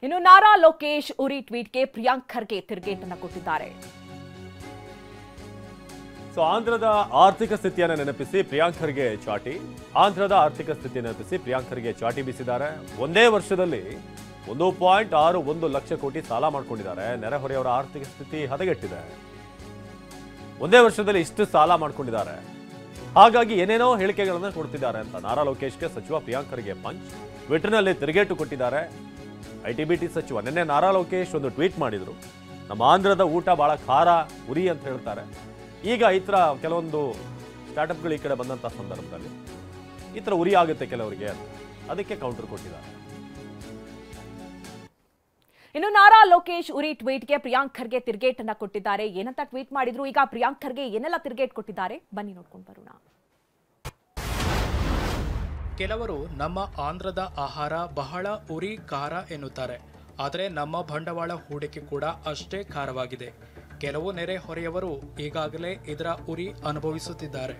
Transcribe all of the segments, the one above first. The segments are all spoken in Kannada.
ಇನ್ನು ನಾರಾ ಲೋಕೇಶ್ ಉರಿ ಟ್ವೀಟ್ಗೆ ಪ್ರಿಯಾಂಕ್ ಖರ್ಗೆ ತಿರುಗೇಟನ್ನು ಕೊಟ್ಟಿದ್ದಾರೆ. ಆಂಧ್ರದ ಆರ್ಥಿಕ ಸ್ಥಿತಿಯನ್ನು ನೆನಪಿಸಿ ಪ್ರಿಯಾಂಕ್ ಖರ್ಗೆ ಚಾಟಿ. ಆಂಧ್ರದ ಆರ್ಥಿಕ ಸ್ಥಿತಿ ನೆನಪಿಸಿ ಪ್ರಿಯಾಂಕ್ ಖರ್ಗೆ ಚಾಟಿ ಬೀಸಿದ್ದಾರೆ. ಒಂದೇ ವರ್ಷದಲ್ಲಿ 1.61 ಲಕ್ಷ ಕೋಟಿ ಸಾಲ ಮಾಡ್ಕೊಂಡಿದ್ದಾರೆ. ನೆರೆಹೊರೆಯವರ ಆರ್ಥಿಕ ಸ್ಥಿತಿ ಹದಗೆಟ್ಟಿದೆ. ಒಂದೇ ವರ್ಷದಲ್ಲಿ ಇಷ್ಟು ಸಾಲ ಮಾಡ್ಕೊಂಡಿದ್ದಾರೆ. ಹಾಗಾಗಿ ಏನೇನೋ ಹೇಳಿಕೆಗಳನ್ನು ಕೊಡ್ತಿದ್ದಾರೆ ಅಂತ ನಾರಾ ಲೋಕೇಶ್ಗೆ ಸಚಿವ ಪ್ರಿಯಾಂಕ್ ಖರ್ಗೆ ಪಂಚ್ ಟ್ವಿಟರ್ನಲ್ಲಿ ತಿರುಗೇಟು ಕೊಟ್ಟಿದ್ದಾರೆ. ಐಟಿ-ಬಿಟಿ ಸಚಿವ ನಿನ್ನೆ ನಾರಾ ಲೋಕೇಶ್ ಒಂದು ಟ್ವೀಟ್ ಮಾಡಿದ್ರು. ನಮ್ಮ ಆಂಧ್ರದ ಊಟ ಬಹಳ ಖಾರ ಉರಿ ಅಂತ ಹೇಳ್ತಾರೆ. ಈಗ ಈ ಥರ ಕೆಲವೊಂದು ಸ್ಟಾರ್ಟಪ್ಗಳು ಈ ಕಡೆ ಬಂದಂಥ ಸಂದರ್ಭದಲ್ಲಿ ಈ ಥರ ಉರಿ ಆಗುತ್ತೆ ಕೆಲವರಿಗೆ ಅಂತ ಅದಕ್ಕೆ ಕೌಂಟರ್ ಕೊಟ್ಟಿದ್ದಾರೆ. ಇನ್ನು ನಾರಾ ಲೋಕೇಶ್ ಉರಿ ಟ್ವೀಟ್ಗೆ ಪ್ರಿಯಾಂಕ್ ಖರ್ಗೆ ತಿರುಗೇಟನ್ನ ಕೊಟ್ಟಿದ್ದಾರೆ. ಏನಂತ ಟ್ವೀಟ್ ಮಾಡಿದ್ರು, ಈಗ ಪ್ರಿಯಾಂಕ್ ಖರ್ಗೆ ಏನೆಲ್ಲ ತಿರುಗೇಟ್ ಕೊಟ್ಟಿದ್ದಾರೆ ಬನ್ನಿ ನೋಡ್ಕೊಂಡು ಬರೋಣ. ಕೆಲವರು ನಮ್ಮ ಆಂಧ್ರದ ಆಹಾರ ಬಹಳ ಉರಿ ಖಾರ ಎನ್ನುತ್ತಾರೆ. ಆದರೆ ನಮ್ಮ ಬಂಡವಾಳ ಹೂಡಿಕೆ ಕೂಡ ಅಷ್ಟೇ ಖಾರವಾಗಿದೆ. ಕೆಲವು ನೆರೆಹೊರೆಯವರು ಈಗಾಗಲೇ ಇದರ ಉರಿ ಅನುಭವಿಸುತ್ತಿದ್ದಾರೆ.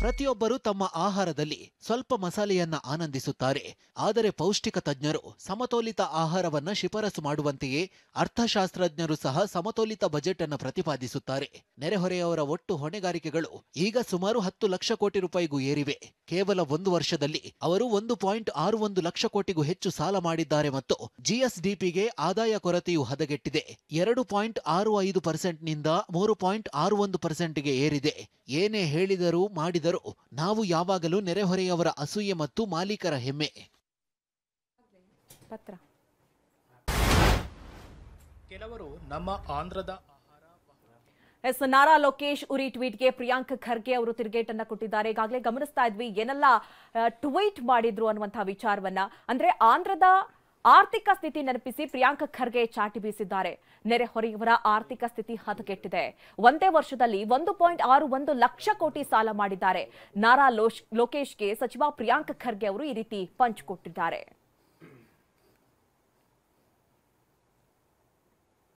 ಪ್ರತಿಯೊಬ್ಬರು ತಮ್ಮ ಆಹಾರದಲ್ಲಿ ಸ್ವಲ್ಪ ಮಸಾಲೆಯನ್ನ ಆನಂದಿಸುತ್ತಾರೆ. ಆದರೆ ಪೌಷ್ಟಿಕ ತಜ್ಞರು ಸಮತೋಲಿತ ಆಹಾರವನ್ನ ಶಿಫಾರಸು ಮಾಡುವಂತೆಯೇ ಅರ್ಥಶಾಸ್ತ್ರಜ್ಞರು ಸಹ ಸಮತೋಲಿತ ಬಜೆಟ್ ಅನ್ನು ಪ್ರತಿಪಾದಿಸುತ್ತಾರೆ. ನೆರೆಹೊರೆಯವರ ಒಟ್ಟು ಹೊಣೆಗಾರಿಕೆಗಳು ಈಗ ಸುಮಾರು 10 ಲಕ್ಷ ಕೋಟಿ ರೂಪಾಯಿಗೂ ಏರಿವೆ. ಕೇವಲ ಒಂದು ವರ್ಷದಲ್ಲಿ ಅವರು 1.61 ಲಕ್ಷ ಕೋಟಿಗೂ ಹೆಚ್ಚು ಸಾಲ ಮಾಡಿದ್ದಾರೆ ಮತ್ತು ಜಿಎಸ್ಡಿಪಿಗೆ ಆದಾಯ ಕೊರತೆಯು ಹದಗೆಟ್ಟಿದೆ. 2.65% ನಿಂದ 3.61%ಗೆ ಏರಿದೆ. ಏನೇ ಹೇಳಿದರೂ ಮಾಡಿದರೂ ನಾವು ಯಾವಾಗಲೂ ನೆರೆಹೊರೆಯವರ ಅಸೂಯೆ ಮತ್ತು ಮಾಲೀಕರ ಹೆಮ್ಮೆ. ಕೆಲವರು ನಮ್ಮ ಆಂಧ್ರದ ನಾರಾ ಲೋಕೇಶ್ ಉರಿ ಟ್ವೀಟ್ಗೆ ಪ್ರಿಯಾಂಕ್ ಖರ್ಗೆ ಅವರು ತಿರುಗೇಟನ್ನ ಕೊಟ್ಟಿದ್ದಾರೆ. ಈಗಾಗಲೇ ಗಮನಿಸ್ತಾ ಇದ್ವಿ ಏನೆಲ್ಲ ಟ್ವೀಟ್ ಮಾಡಿದ್ರು ಅನ್ನುವಂತಹ ವಿಚಾರವನ್ನ. ಅಂದ್ರೆ ಆಂಧ್ರದ ಆರ್ಥಿಕ ಸ್ಥಿತಿ ನೆನಪಿಸಿ ಪ್ರಿಯಾಂಕ್ ಖರ್ಗೆ ಚಾಟಿ ಬೀಸಿದ್ದಾರೆ. ನೆರೆಹೊರೆಯವರ ಆರ್ಥಿಕ ಸ್ಥಿತಿ ಹದಗೆಟ್ಟಿದೆ. ಒಂದೇ ವರ್ಷದಲ್ಲಿ 1.61 ಲಕ್ಷ ಕೋಟಿ ಸಾಲ ಮಾಡಿದ್ದಾರೆ. ನಾರಾ ಲೋಕೇಶ್ಗೆ ಸಚಿವ ಪ್ರಿಯಾಂಕ್ ಖರ್ಗೆ ಅವರು ಈ ರೀತಿ ಪಂಚ್ ಕೊಟ್ಟಿದ್ದಾರೆ.